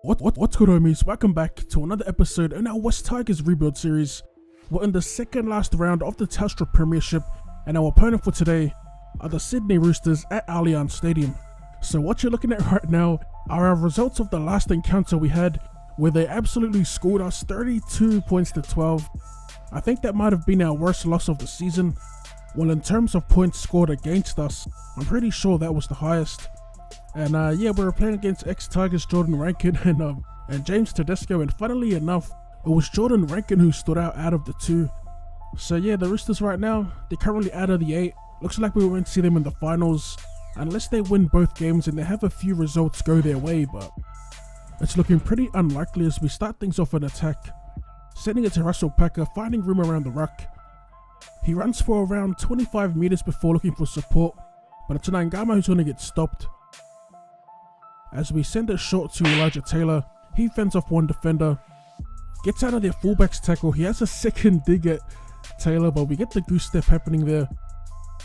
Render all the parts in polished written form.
What's good, homies? Welcome back to another episode in our West Tigers rebuild series. We're in the second last round of the Telstra Premiership, and our opponent for today are the Sydney Roosters at Allianz Stadium. So what you're looking at right now are our results of the last encounter we had, where they absolutely scored us 32 points to 12. I think that might have been our worst loss of the season. Well, in terms of points scored against us, I'm pretty sure that was the highest. And yeah, we were playing against ex-Tigers Jordan Rankin and James Tedesco, and funnily enough, it was Jordan Rankin who stood out of the two. So yeah, the Roosters right now, they're currently out of the 8. Looks like we won't see them in the finals unless they win both games and they have a few results go their way, but it's looking pretty unlikely as we start things off an attack. Sending it to Russell Packer, finding room around the ruck. He runs for around 25 meters before looking for support, but it's Nangama who's going to get stopped. As we send it short to Elijah Taylor, he fends off one defender, gets out of their fullback's tackle. He has a second dig at Taylor, but we get the goose step happening there.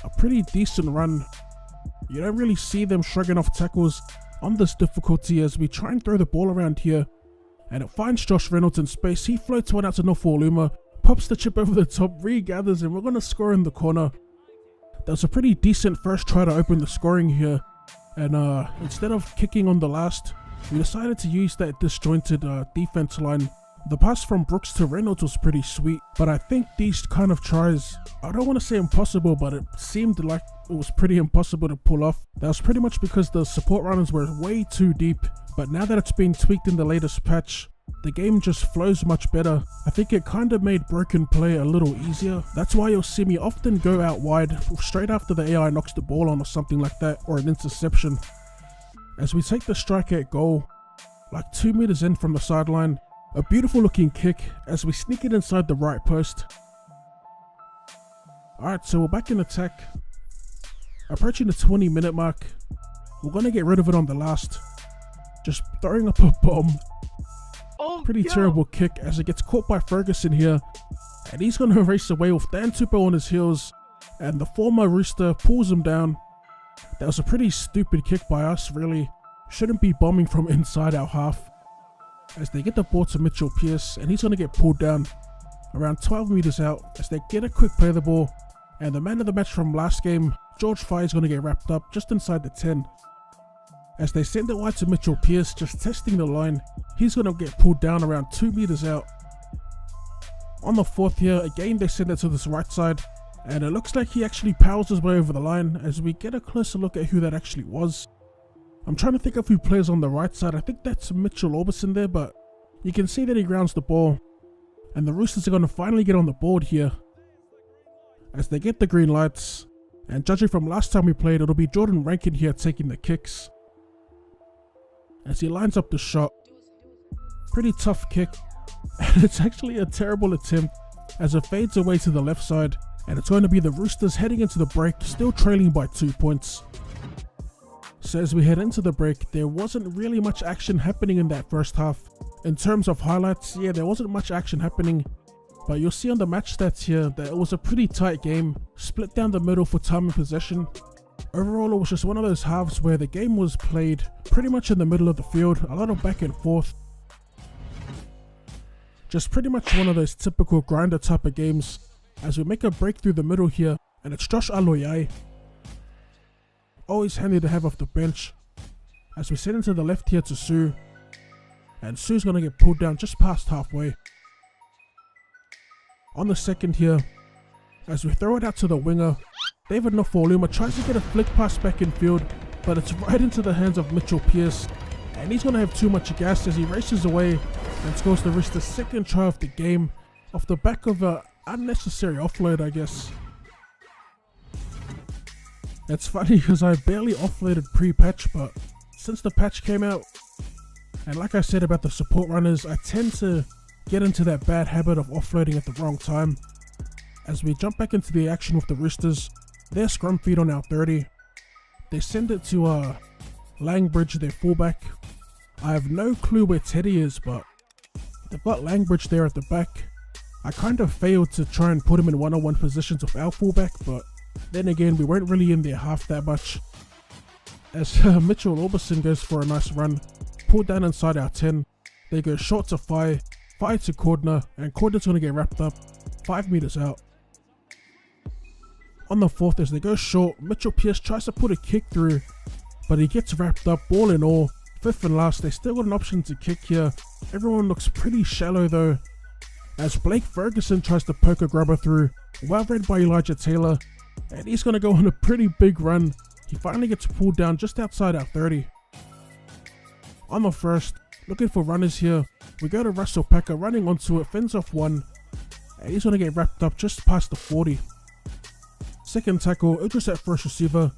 A pretty decent run. You don't really see them shrugging off tackles on this difficulty as we try and throw the ball around here, and it finds Josh Reynolds in space. He floats one out to Nofoaluma, pops the chip over the top, regathers, and we're going to score in the corner. That was a pretty decent first try to open the scoring here. And instead of kicking on the last, we decided to use that disjointed defense line. The pass from Brooks to Reynolds was pretty sweet, but I think these kind of tries, I don't want to say impossible, but it seemed like it was pretty impossible to pull off. That was pretty much because the support runners were way too deep, but now that it's been tweaked in the latest patch, the game just flows much better. I think it kind of made broken play a little easier. That's why you'll see me often go out wide straight after the AI knocks the ball on or something like that, or an interception. As we take the strike at goal, like 2 meters in from the sideline, a beautiful looking kick as we sneak it inside the right post. Alright, so we're back in attack. Approaching the 20-minute mark. We're going to get rid of it on the last. Just throwing up a bomb. Pretty terrible kick as it gets caught by Ferguson here, and he's going to race away with Dan Tupou on his heels, and the former Rooster pulls him down. That was a pretty stupid kick by us, really. Shouldn't be bombing from inside our half. As they get the ball to Mitchell Pearce, and he's going to get pulled down around 12 meters out as they get a quick play of the ball, and the man of the match from last game, George Fye, is going to get wrapped up just inside the 10. As they send it wide to Mitchell Pearce, just testing the line, he's going to get pulled down around 2 meters out. On the fourth here, again they send it to this right side, and it looks like he actually powers his way over the line as we get a closer look at who that actually was. I'm trying to think of who plays on the right side. I think that's Mitchell Orbison there, but you can see that he grounds the ball, and the Roosters are going to finally get on the board here. As they get the green lights, and judging from last time we played, it'll be Jordan Rankin here taking the kicks. As he lines up the shot, pretty tough kick, and it's actually a terrible attempt as it fades away to the left side, and it's going to be the Roosters heading into the break, still trailing by 2 points. So as we head into the break, there wasn't really much action happening in that first half. In terms of highlights, yeah, there wasn't much action happening, but you'll see on the match stats here that it was a pretty tight game, split down the middle for time and possession. Overall, it was just one of those halves where the game was played pretty much in the middle of the field, a lot of back and forth. Just pretty much one of those typical grinder type of games, as we make a break through the middle here, and it's Josh Aloiai. Always handy to have off the bench, as we send into the left here to Sue, and Sue's going to get pulled down just past halfway. On the second here, as we throw it out to the winger, David Nofoaluma tries to get a flick pass back in field, but it's right into the hands of Mitchell Pearce, and he's going to have too much gas as he races away and scores the Roosters' second try of the game off the back of an unnecessary offload, I guess. It's funny because I barely offloaded pre-patch, but since the patch came out, and like I said about the support runners, I tend to get into that bad habit of offloading at the wrong time. As we jump back into the action with the Roosters, their scrum feed on our 30. They send it to Langbridge, their fullback. I have no clue where Teddy is, but they've got Langbridge there at the back. I kind of failed to try and put him in one-on-one positions with our fullback, but then again, we weren't really in their half that much. As Mitchell Orbison goes for a nice run, pulled down inside our 10, They go short to fire to corner, and corner's going to get wrapped up 5 meters out. On the fourth, as they go short, Mitchell Pearce tries to put a kick through, but he gets wrapped up. All in all, fifth and last, they still got an option to kick here. Everyone looks pretty shallow though, as Blake Ferguson tries to poke a grubber through, well read by Elijah Taylor, and he's going to go on a pretty big run. He finally gets pulled down just outside our 30. On the first, looking for runners here, we go to Russell Packer running onto it, fends off one, and he's going to get wrapped up just past the 40. Second tackle, Idris at first receiver,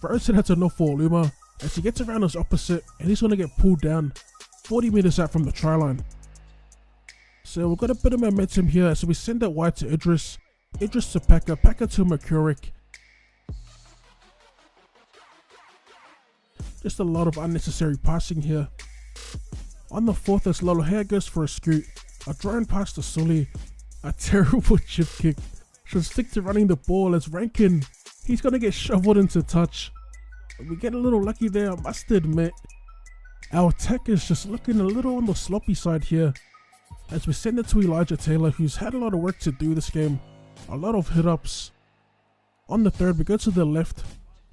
throws it out to Nofo Luma as he gets around his opposite, and he's going to get pulled down 40 meters out from the try line. So we've got a bit of momentum here, so we send it wide to Idris to Packer, Packer to McCurrick. Just a lot of unnecessary passing here. On the fourth, as Lolohea goes for a scoot, a drone pass to Sully, a terrible chip kick. Should stick to running the ball as Rankin, he's going to get shoveled into touch. We get a little lucky there, I must admit. Our attack is just looking a little on the sloppy side here, as we send it to Elijah Taylor, who's had a lot of work to do this game. A lot of hit-ups. On the third, we go to the left.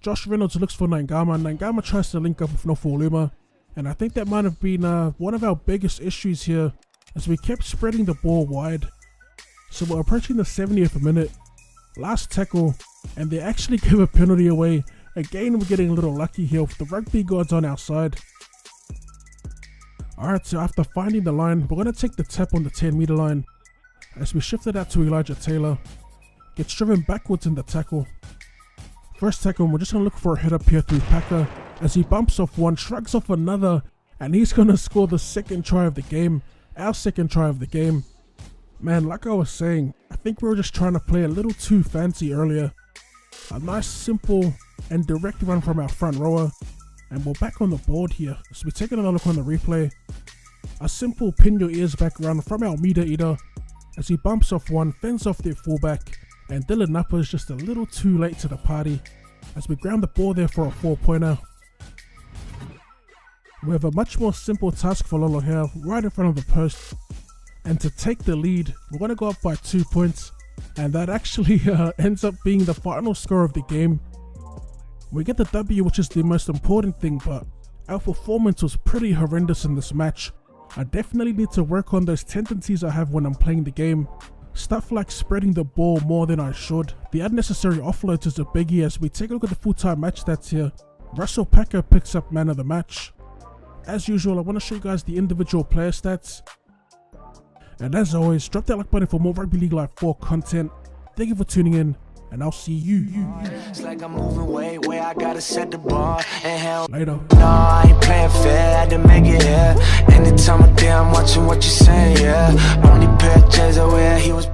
Josh Reynolds looks for Nangama. Nangama tries to link up with Nofo Luma, and I think that might have been one of our biggest issues here, as we kept spreading the ball wide. So we're approaching the 70th minute. Last tackle, and they actually give a penalty away. Again, we're getting a little lucky here with the rugby gods on our side. Alright, so after finding the line, we're going to take the tap on the 10-meter line. As we shift it out to Elijah Taylor. Gets driven backwards in the tackle. First tackle, we're just going to look for a hit up here through Packer. As he bumps off one, shrugs off another, and he's going to score the second try of the game. Our second try of the game. Man, like I was saying, I think we were just trying to play a little too fancy earlier. A nice, simple, and direct run from our front rower. And we're back on the board here. So we're taking another look on the replay. A simple pin your ears back run from our meter eater. As he bumps off one, fends off their fullback. And Dylan Napa is just a little too late to the party. As we ground the ball there for a 4-pointer. We have a much more simple task for Lolohea right in front of the post. And to take the lead, we're going to go up by 2 points. And that actually ends up being the final score of the game. We get the W, which is the most important thing, but our performance was pretty horrendous in this match. I definitely need to work on those tendencies I have when I'm playing the game. Stuff like spreading the ball more than I should. The unnecessary offloads is a biggie. As we take a look at the full-time match stats here, Russell Packer picks up man of the match. As usual, I want to show you guys the individual player stats. And as always, drop that like button for more Rugby League Live 4 content. Thank you for tuning in, and I'll see you. It's like I'm moving way, I gotta set the bar and hell. Later. No, I ain't playing fair, had to make it here. Anytime of day I'm watching what you saying, yeah. Only pair of chains I wear, he was